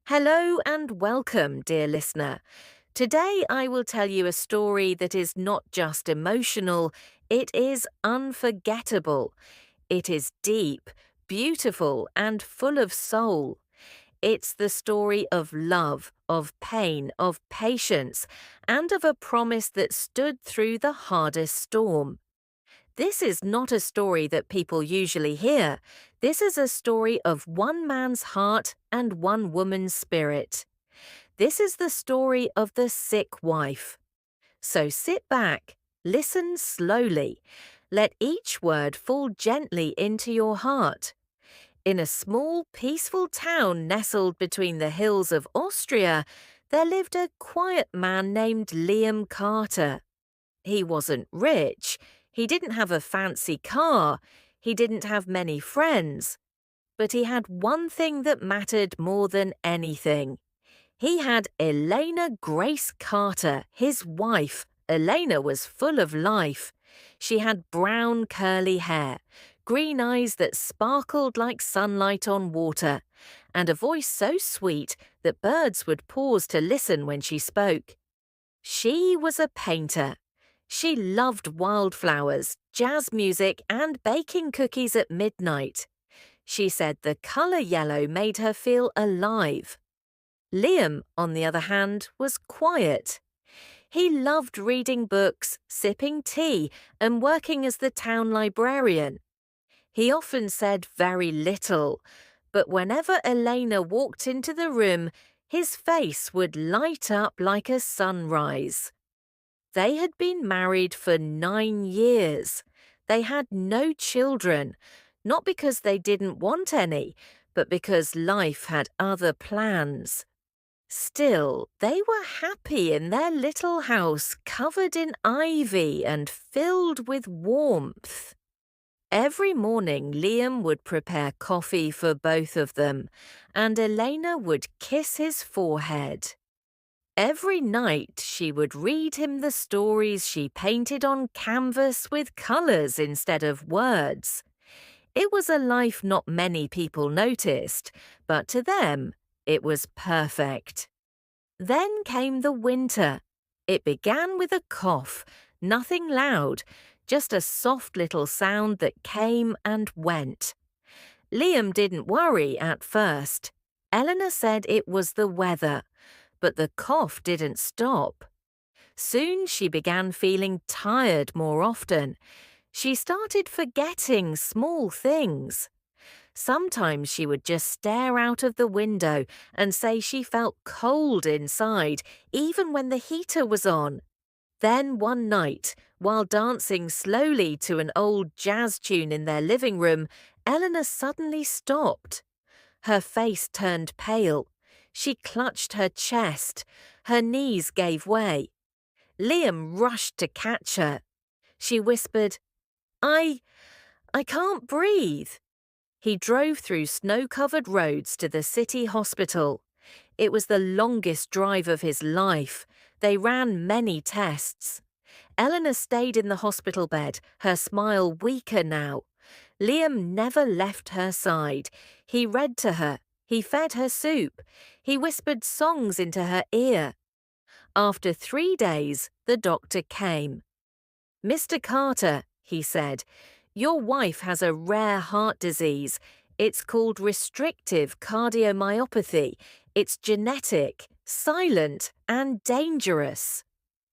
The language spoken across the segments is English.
Hello and welcome, dear listener. Today I will tell you a story that is not just emotional, it is unforgettable. It is deep, beautiful, and full of soul. It's the story of love, of pain, of patience, and of a promise that stood through the hardest storm. This is not a story that people usually hear. This is a story of one man's heart and one woman's spirit. This is the story of the sick wife. So sit back, listen slowly. Let each word fall gently into your heart. In a small, peaceful town nestled between the hills of Austria, there lived a quiet man named Liam Carter. He wasn't rich. He didn't have a fancy car. He didn't have many friends. But he had one thing that mattered more than anything. He had Elena Grace Carter, his wife. Elena was full of life. She had brown curly hair, green eyes that sparkled like sunlight on water, and a voice so sweet that birds would pause to listen when she spoke. She was a painter. She loved wildflowers, jazz music, and baking cookies at midnight. She said the colour yellow made her feel alive. Liam, on the other hand, was quiet. He loved reading books, sipping tea, and working as the town librarian. He often said very little, but whenever Elena walked into the room, his face would light up like a sunrise. They had been married for 9 years. They had no children, not because they didn't want any, but because life had other plans. Still, they were happy in their little house covered in ivy and filled with warmth. Every morning, Liam would prepare coffee for both of them, and Elena would kiss his forehead. Every night she would read him the stories she painted on canvas with colours instead of words. It was a life not many people noticed, but to them it was perfect. Then came the winter. It began with a cough, nothing loud, just a soft little sound that came and went. Liam didn't worry at first. Eleanor said it was the weather. But the cough didn't stop. Soon she began feeling tired more often. She started forgetting small things. Sometimes she would just stare out of the window and say she felt cold inside, even when the heater was on. Then one night, while dancing slowly to an old jazz tune in their living room, Eleanor suddenly stopped. Her face turned pale. She clutched her chest. Her knees gave way. Liam rushed to catch her. She whispered, I can't breathe. He drove through snow-covered roads to the city hospital. It was the longest drive of his life. They ran many tests. Eleanor stayed in the hospital bed, her smile weaker now. Liam never left her side. He read to her. He fed her soup. He whispered songs into her ear. After 3 days, the doctor came. "Mr. Carter," he said, "your wife has a rare heart disease. It's called restrictive cardiomyopathy. It's genetic, silent, and dangerous."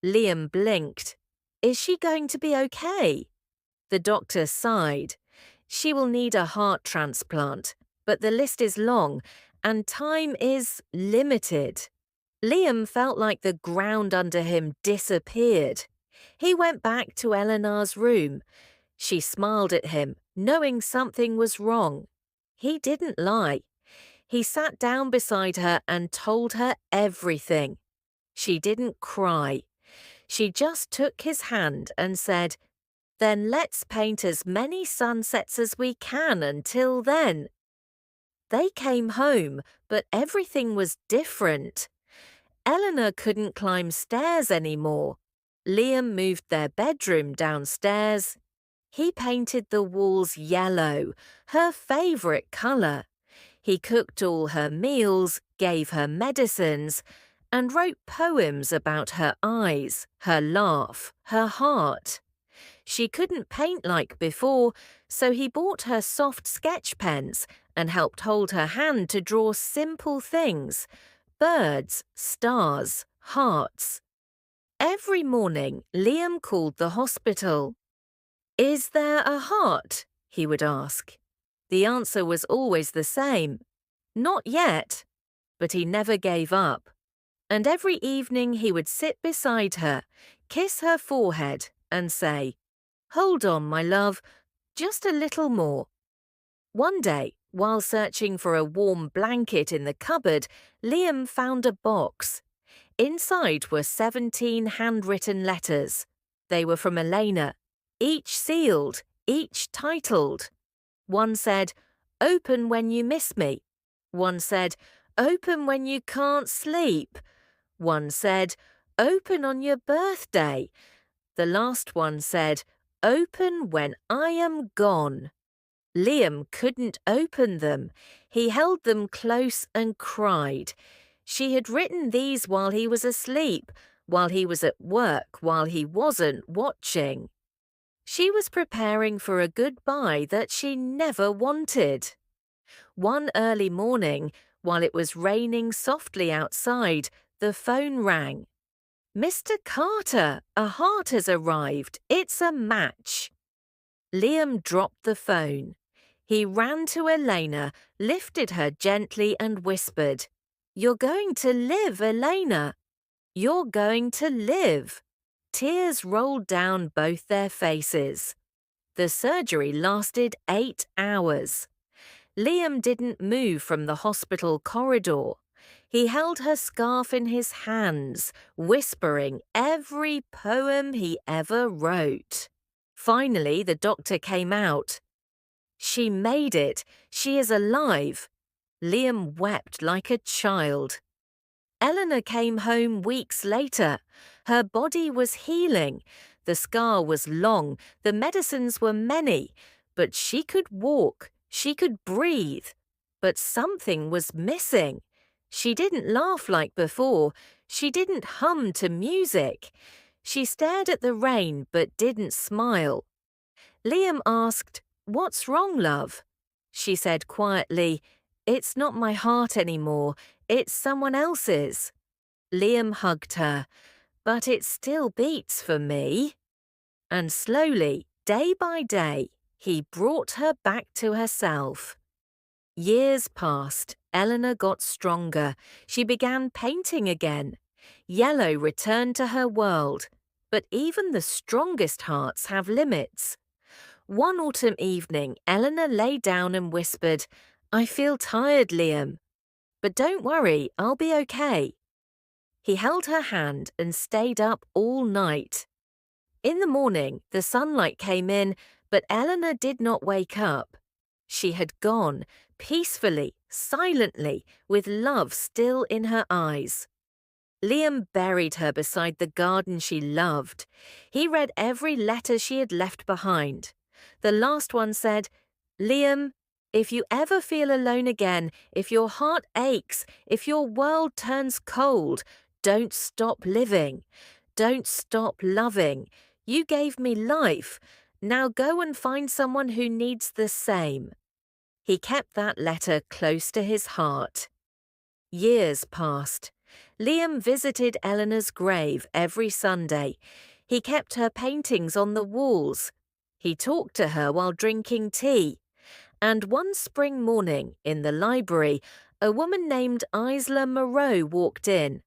Liam blinked. "Is she going to be okay?" The doctor sighed. "She will need a heart transplant. But the list is long, and time is limited." Liam felt like the ground under him disappeared. He went back to Eleanor's room. She smiled at him, knowing something was wrong. He didn't lie. He sat down beside her and told her everything. She didn't cry. She just took his hand and said, "Then let's paint as many sunsets as we can until then." They came home, but everything was different. Eleanor couldn't climb stairs anymore. Liam moved their bedroom downstairs. He painted the walls yellow, her favourite colour. He cooked all her meals, gave her medicines, and wrote poems about her eyes, her laugh, her heart. She couldn't paint like before, so he bought her soft sketch pens and helped hold her hand to draw simple things: birds, stars, hearts. Every morning, Liam called the hospital. "Is there a heart?" he would ask. The answer was always the same: "Not yet." But he never gave up. And every evening he would sit beside her, kiss her forehead, and say, "Hold on, my love, just a little more." One day, while searching for a warm blanket in the cupboard, Liam found a box. Inside were 17 handwritten letters. They were from Elena, each sealed, each titled. One said, "Open when you miss me." One said, "Open when you can't sleep." One said, "Open on your birthday." The last one said, "Open when I am gone." Liam couldn't open them. He held them close and cried. She had written these while he was asleep, while he was at work, while he wasn't watching. She was preparing for a goodbye that she never wanted. One early morning, while it was raining softly outside, the phone rang. "Mr. Carter, a heart has arrived. It's a match." Liam dropped the phone. He ran to Elena, lifted her gently and whispered, "You're going to live, Elena. You're going to live." Tears rolled down both their faces. The surgery lasted 8 hours. Liam didn't move from the hospital corridor. He held her scarf in his hands, whispering every poem he ever wrote. Finally, the doctor came out. "She made it. She is alive." Liam wept like a child. Eleanor came home weeks later. Her body was healing. The scar was long, the medicines were many, but she could walk, she could breathe. But something was missing. She didn't laugh like before. She didn't hum to music. She stared at the rain but didn't smile. Liam asked, "What's wrong, love?" She said quietly, "It's not my heart anymore. It's someone else's." Liam hugged her. "But it still beats for me." And slowly, day by day, he brought her back to herself. Years passed. Eleanor got stronger. She began painting again. Yellow returned to her world. But even the strongest hearts have limits. One autumn evening, Eleanor lay down and whispered, "I feel tired, Liam. But don't worry, I'll be okay." He held her hand and stayed up all night. In the morning, the sunlight came in, but Eleanor did not wake up. She had gone, peacefully, silently, with love still in her eyes. Liam buried her beside the garden she loved. He read every letter she had left behind. The last one said, "Liam, if you ever feel alone again, if your heart aches, if your world turns cold, don't stop living. Don't stop loving. You gave me life. Now go and find someone who needs the same." He kept that letter close to his heart. Years passed. Liam visited Eleanor's grave every Sunday. He kept her paintings on the walls. He talked to her while drinking tea. And one spring morning, in the library, a woman named Isla Moreau walked in.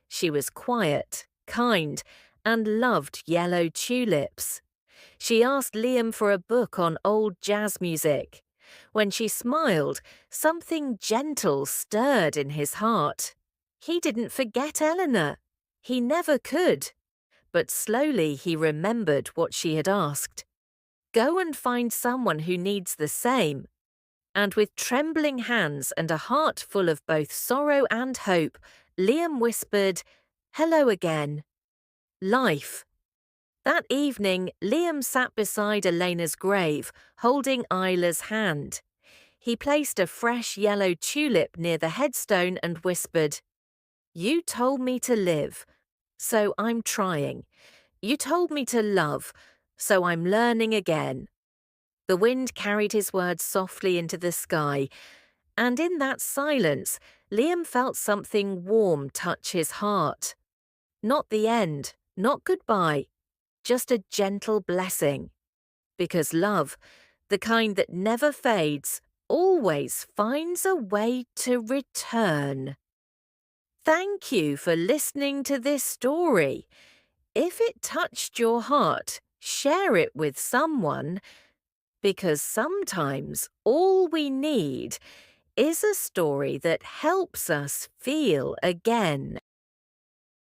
She was quiet, kind, and loved yellow tulips. She asked Liam for a book on old jazz music. When she smiled, something gentle stirred in his heart. He didn't forget Eleanor. He never could. But slowly he remembered what she had asked. Go and find someone who needs the same. And with trembling hands and a heart full of both sorrow and hope, Liam whispered, "Hello again. Life." That evening, Liam sat beside Elena's grave, holding Isla's hand. He placed a fresh yellow tulip near the headstone and whispered, "You told me to live, so I'm trying. You told me to love, so I'm learning again." The wind carried his words softly into the sky, and in that silence, Liam felt something warm touch his heart. Not the end, not goodbye, just a gentle blessing. Because love, the kind that never fades, always finds a way to return. Thank you for listening to this story. If it touched your heart, share it with someone, because sometimes all we need is a story that helps us feel again.